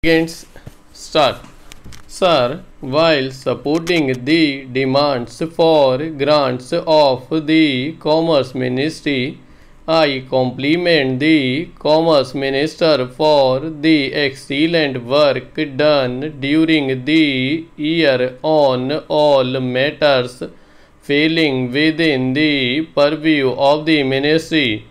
Against start. Sir, while supporting the demands for grants of the Commerce Ministry, I compliment the Commerce Minister for the excellent work done during the year on all matters falling within the purview of the Ministry.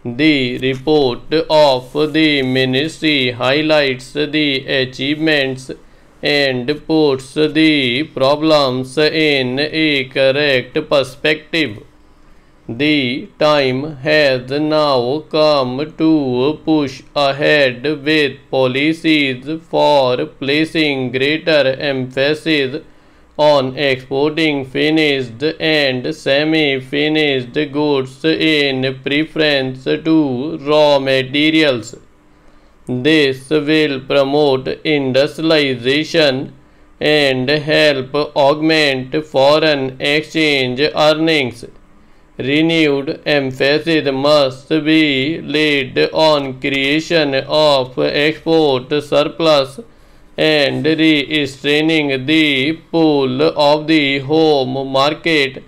The report of the Ministry highlights the achievements and puts the problems in a correct perspective. The time has now come to push ahead with policies for placing greater emphasis on exporting finished and semi-finished goods in preference to raw materials. This will promote industrialization and help augment foreign exchange earnings. Renewed emphasis must be laid on creation of export surplus and restraining the pull of the home market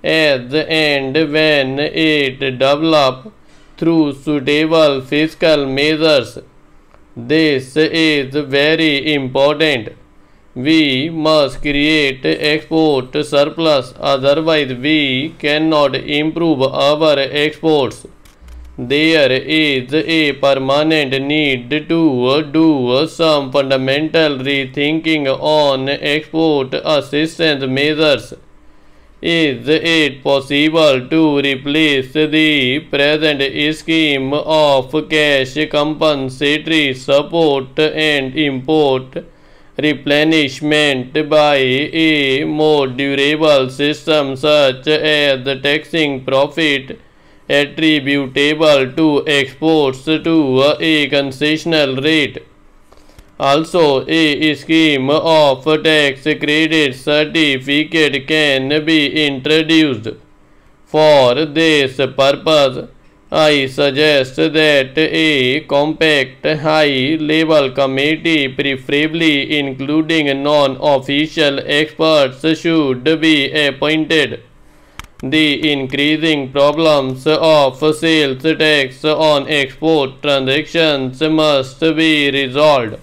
as and when it develops through suitable fiscal measures. This is very important. We must create export surplus, otherwise we cannot improve our exports. There is a permanent need to do some fundamental rethinking on export assistance measures. Is it possible to replace the present scheme of cash compensatory support and import replenishment by a more durable system such as taxing profit attributable to exports to a concessional rate? Also, a scheme of tax credit certificate can be introduced. For this purpose, I suggest that a compact high-level committee, preferably including non-official experts, should be appointed. The increasing problems of sales tax on export transactions must be resolved.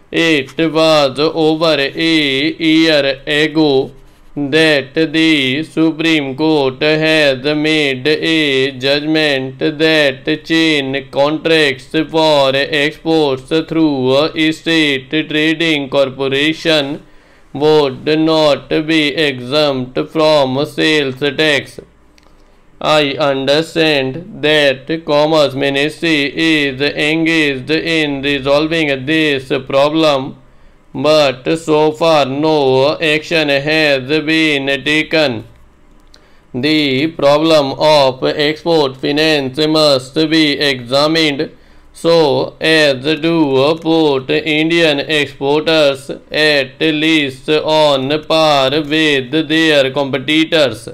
It was over a year ago that the Supreme Court has made a judgment that chain contracts for exports through a state trading corporation would not be exempt from sales tax. I understand that Commerce Ministry is engaged in resolving this problem, but so far no action has been taken. The problem of export finance must be examined so as to put Indian exporters at least on par with their competitors.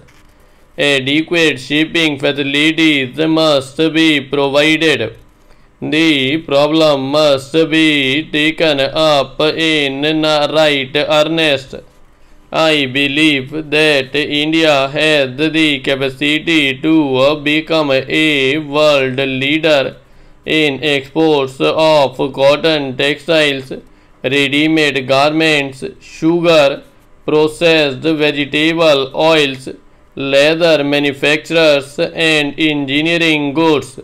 Adequate shipping facilities must be provided. The problem must be taken up in right earnest. I believe that India has the capacity to become a world leader in exports of cotton textiles, ready-made garments, sugar, processed vegetable oils, leather manufacturers, and engineering goods.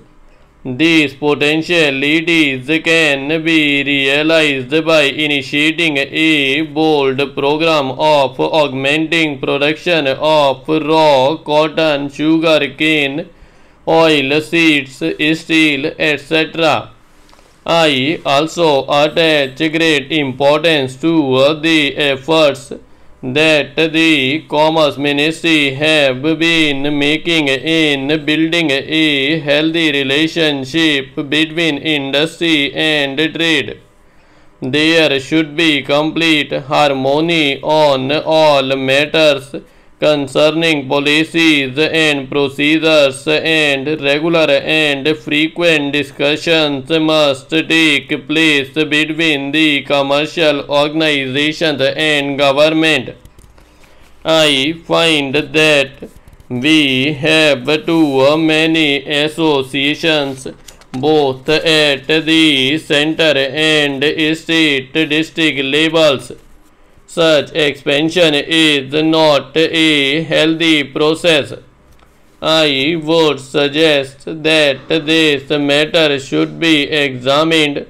These potentialities can be realized by initiating a bold program of augmenting production of raw cotton, sugar cane, oil seeds, steel, etc. I also attach great importance to the efforts that the Commerce Ministry have been making in building a healthy relationship between industry and trade. There should be complete harmony on all matters concerning policies and procedures, and regular and frequent discussions must take place between the commercial organizations and government. I find that we have too many associations both at the center and state district levels. Such expansion is not a healthy process. I would suggest that this matter should be examined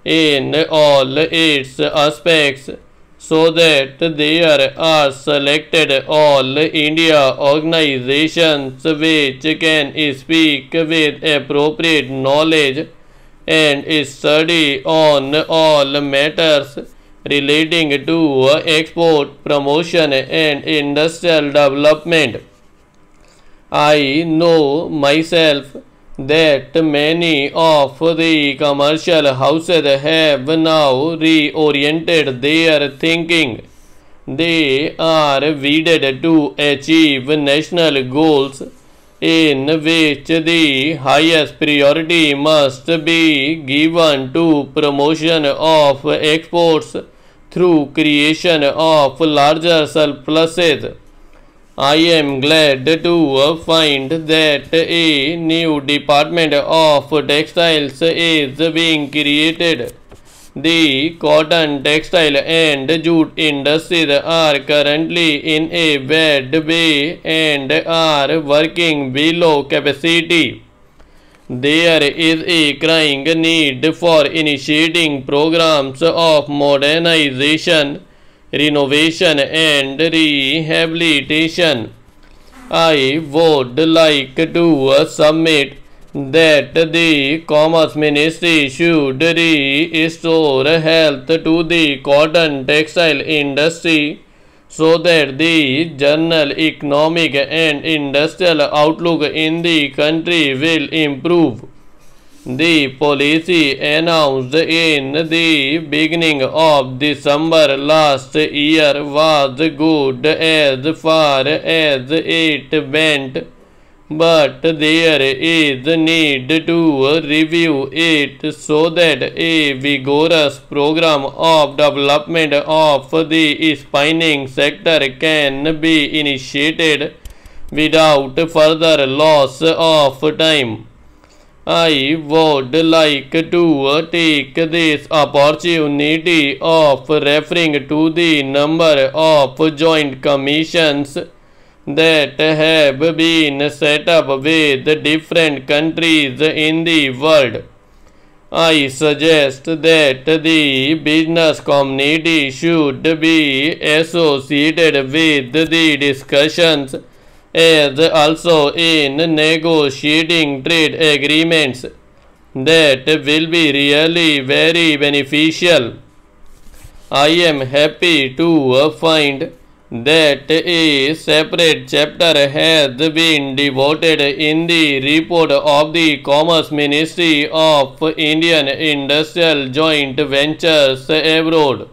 in all its aspects so that there are selected all India organizations which can speak with appropriate knowledge and study on all matters relating to export, promotion and industrial development. I know myself that many of the commercial houses have now reoriented their thinking. They are wedded to achieve national goals in which the highest priority must be given to promotion of exports through creation of larger surpluses. I am glad to find that a new department of textiles is being created. The cotton, textile and jute industries are currently in a bad way and are working below capacity. There is a crying need for initiating programs of modernization, renovation and rehabilitation. I would like to submit that the Commerce Ministry should restore health to the cotton textile industry so that the general economic and industrial outlook in the country will improve. The policy announced in the beginning of December last year was good as far as it went, but there is need to review it so that a vigorous program of development of the spinning sector can be initiated without further loss of time. I would like to take this opportunity of referring to the number of joint commissions that have been set up with different countries in the world. I suggest that the business community should be associated with the discussions as also in negotiating trade agreements. That will be really very beneficial. I am happy to find that a separate chapter has been devoted in the report of the Commerce Ministry of Indian Industrial Joint Ventures Abroad.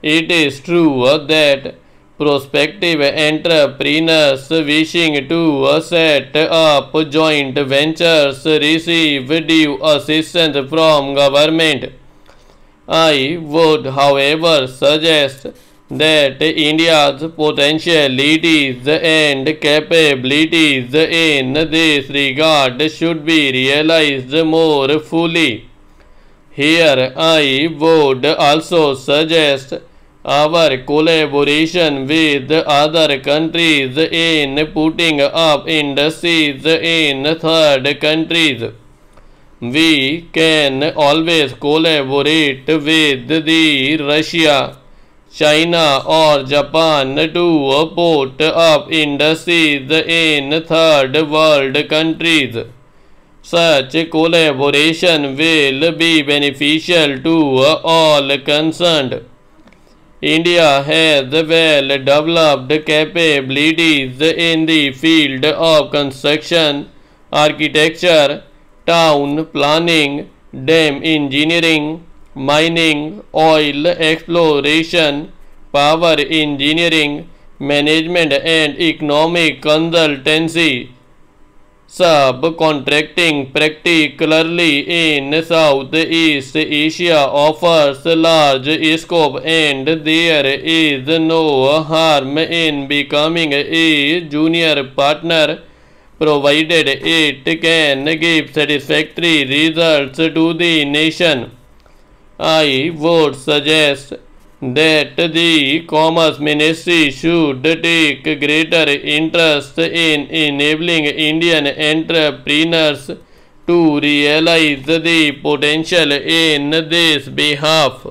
It is true that prospective entrepreneurs wishing to set up joint ventures receive due assistance from government. I would, however, suggest that India's potentialities and capabilities in this regard should be realized more fully. Here I would also suggest our collaboration with other countries in putting up industries in third countries. We can always collaborate with the Russia, China or Japan to put up industries in third world countries. Such collaboration will be beneficial to all concerned. India has well-developed capabilities in the field of construction, architecture, town planning, dam engineering, mining, oil exploration, power engineering, management and economic consultancy. Subcontracting, particularly in Southeast Asia, offers large scope, and there is no harm in becoming a junior partner, provided it can give satisfactory results to the nation. I would suggest that the Commerce Ministry should take greater interest in enabling Indian entrepreneurs to realize the potential in this behalf.